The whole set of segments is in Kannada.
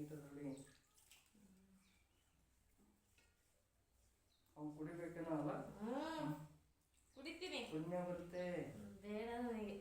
ಇಂಥದ್ರಲ್ಲಿ ಅವ್ನು ಕುಡಿಬೇಕೇನೋ ಅಲ್ಲ. ಕುಡಿತೀನಿ, ಪುಣ್ಯ ಬರುತ್ತೆ. ಬೇಡ ನನಗೆ.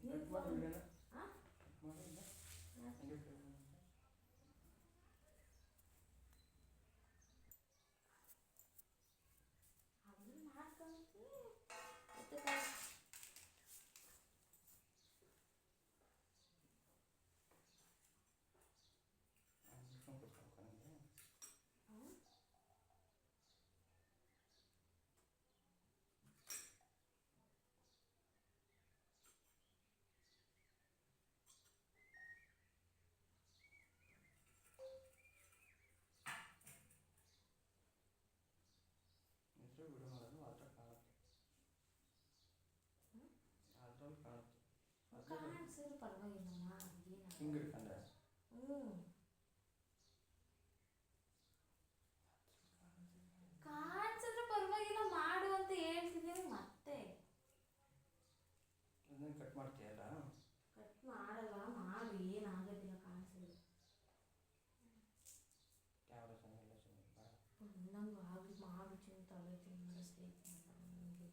ಕಟ್ ಮಾಡಿಲ್ಲ ಮಾಡಿಲ್ಲ ಹಂಗೆ ಹೆಸರು ಬಿಡು ಮಾಡೋದು ಅದ್ರ ಕಾಣುತ್ತೆ, ಅದ್ರಲ್ಲಿ ಕಾಣುತ್ತೆ. ಕಾಣಿಸಿದ್ರು ಪರವಾಗಿಲ್ಲಮ್ಮ, ಹಿಂಗೆ ಹಿಡ್ಕೊಂಡೆ ಕಾಣಿಸಿದ್ರು ಪರವಾಗಿಲ್ಲ ಮಾಡು ಅಂತ ಹೇಳ್ತಿದ್ದೀನಿ. ಮತ್ತೆ ಅದನ್ನ ಕಟ್ ಮಾಡ್ತೀಯಲ್ಲ? ಕಟ್ ಮಾಡಲ್ಲ, ಮಾಡು, ಏನಾಗೋದಿಲ್ಲ ಕಾಣಿಸಿದ್ರು. ಕ್ಯಾಮ್ರಾ ಚೆನ್ನಾಗಿಲ್ಲ, ಚೆನ್ನಾಗಿ ನಂಗೆ ಆಗಲಿ ಮಾಡು ಚಿಂತ ಆಗೈತಿ ಮಾಡಿಸ್ಬೇಕು ನನಗೆ.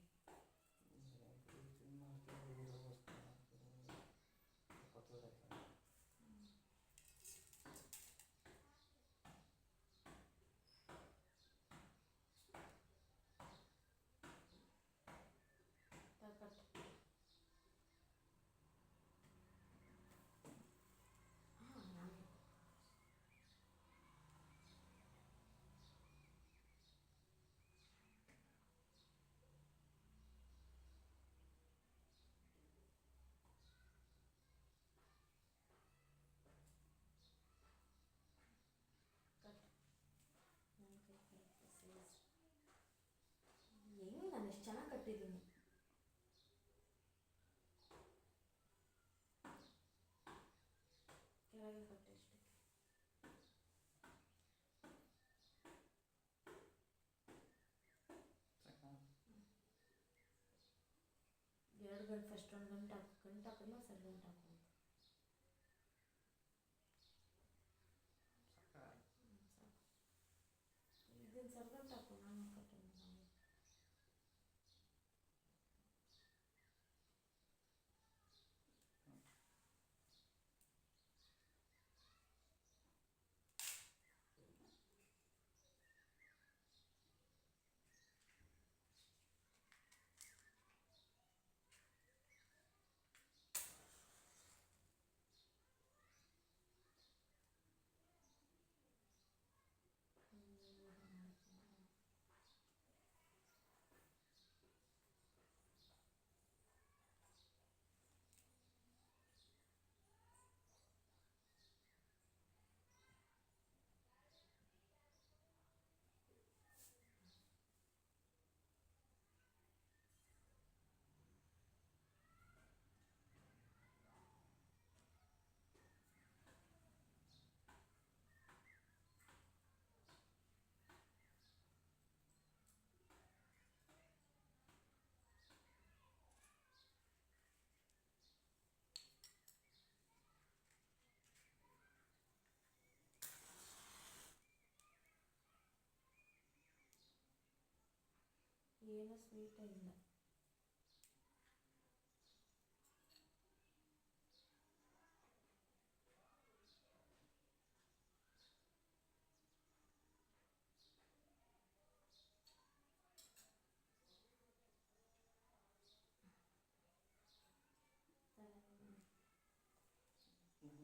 ಹೆಂಗೆ ನಾನು ಎಷ್ಟು ಚೆನ್ನಾಗಿ ಕಟ್ಟಿದ್ದೀನಿ. ಕೆಳಗೆ ಕಟ್ಟೆ ಅಷ್ಟೇ. ಎರಡು ಗಂಟೆ ಫಸ್ಟ್ ಒಂದು ಗಂಟೆ ಹಾಕಿಲ್ಲ, ಸರಿ ಗಂಟೆ ಹಾಕುವಂತ ಇದನ್ನು ಸರ್ಗಂಟೆ ಹಾಕು. ನಾನು ಕಟ್ಟೆ ಏನೋ ಸ್ವೀಟ್ ಇಲ್ಲ.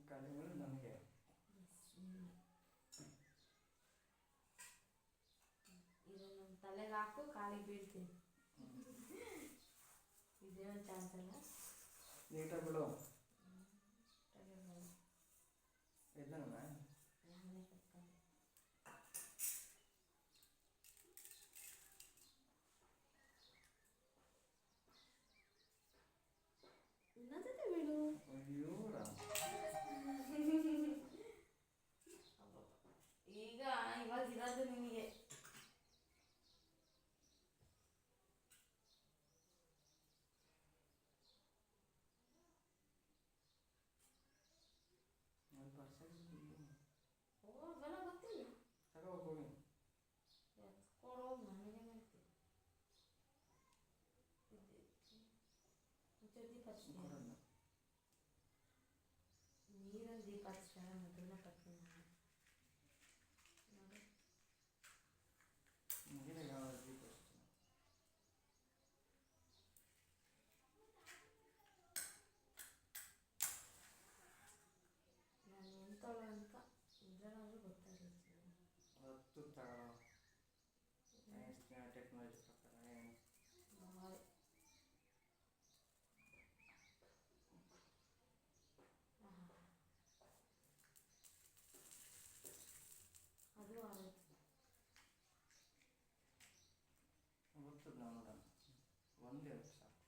ಕಲಿಗಳು ನನಗೆ ಇದು ನಮ್ಮ ತಲೆಗೆ ಹಾಕು ಕಾಲಿಗೆ ಬೀಳ್ತೀನಿ. ಇದೇ ಒಂದು ಚಾನ್ಸ್ ಅಲ್ಲ. ನೀಟಾಗಿ ಬಿಡು. ತಗೊಳ್ಳಿ. ಎದ್ದನಮ್ಮ ನಾನೇ ಕರ್ಕೊಂಡು ಇನ್ನೊಂದ್ಸತಿ ಬಿಡು. ಅಯ್ಯೋ ರಾಮ. ಈಗ ಇವಾಗ ಇರೋದು ನಿನಗೆ. ಒಂದು ಪರ್ಸೆಂಟ್ ಹೋಗಲ್ಲ ಗೊತ್ತಿಲ್ಲ. ತಗೋ ಹೋಗಿ. ಎತ್ಕೊಳ್ಳೋದು ನನಗೆ ಮಾಡ್ತೀನಿ. ದೀಪ ಹಚ್ತೀನಿ. ಕೊಡೋಣ. ನೀರಲ್ಲಿ ದೀಪ ಹಚ್ಚಾರ ಮೊದಲನ್ನ ಕಟ್ತೀನಿ ನಾನು. ನೋಡಿ ನೀನೇ ಯಾವ ದೀಪ ಹಚ್ತೀನಿ. ನಾನು ಎಂತವಳು ಅಂತ ಇದರಾದ್ರೂ ಗೊತ್ತಾಗಿರ್ತೀನಿ. ಹತ್ತು ತಗೊಳ್ಳೋ. ಸೈನ್ಸ್ ಟೆಕ್ನಾಲಜಿ ಪ್ರಕಾರ ಏನು ಭಾಳ ಅದು ಆಗುತ್ತೆ. ಗೊತ್ತದ ನಾವು ನೋಡೋಣ. ಒಂದೇ ಒಂದು ಸಾಕು.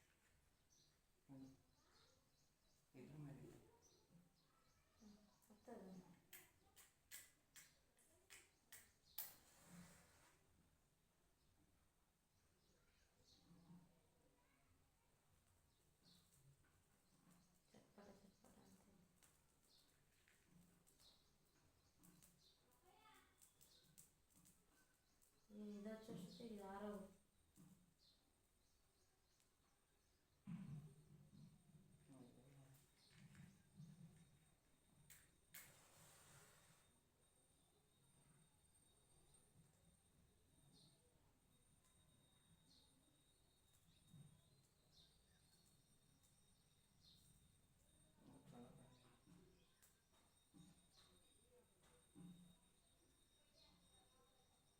ಇದ್ರ ಮೇಲೆ ಹತ್ತದ ಚಟ್ಪಟ ಚಟ್ಪಟ ಅಂತೀನಿ. ನೀನು ಇದು ಹಚ್ಚೋಷ್ಟೊತ್ತಿಗೆ ಯಾರೋ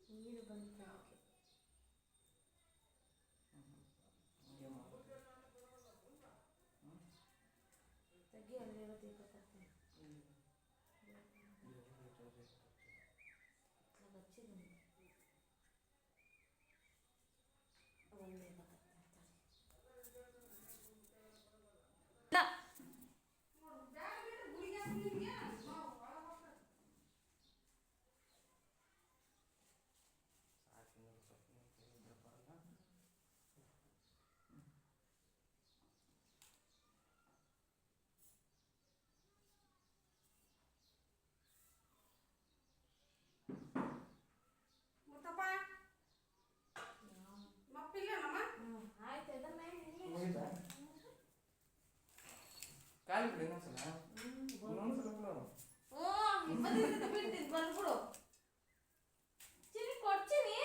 ನೀರು ಬಂತು ಅದಕ್ಕೆ. ಹಂಗೆ ಮಾಡೋದು. ತೆಗಿ ಅಲ್ಲಿರೋ ದೀಪ ತರ್ತೀನಿ. ಇವಾಗ ಹಚ್ಚಿದ್ದೀನಿ. ಒಂದು ದೀಪ ತರ್ತೀನಿ. ಸಾಕು ಇನ್ನೊಂದು ಸ್ವಲ್ಪ ಇದ್ರೆ ಬರಲ್ಲ. ಮುತ್ತಪ್ಪ ಮಪ್ಪಿಲ್ಲನಮ್ಮ. ಆಯ್ತು ಎದ್ರ ಮೇಲೆ ನಿನಗೆ ಮುಗಿತಾ? ಕಾಲು ಬಿಡು ಇನ್ನೊಂದ್ಸಲ. ಇನ್ನೊಂದ್ಸಲ ಬಿಡು. ಇಪ್ಪತ್ತೈದು ಬಿಡ್ತೀನಿ ಬಂದ್ಬಿಡು. ಚಿನಿ ಕೊಡ್ತೀನಿ.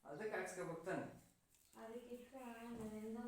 ಅದಕ್ಕೆ ಹಾಕ್ಸ್ಕೊಬೇಕು ತಾನೆ. ಅದಕ್ಕೆ ಇಷ್ಟ ನನ್ನಿಂದ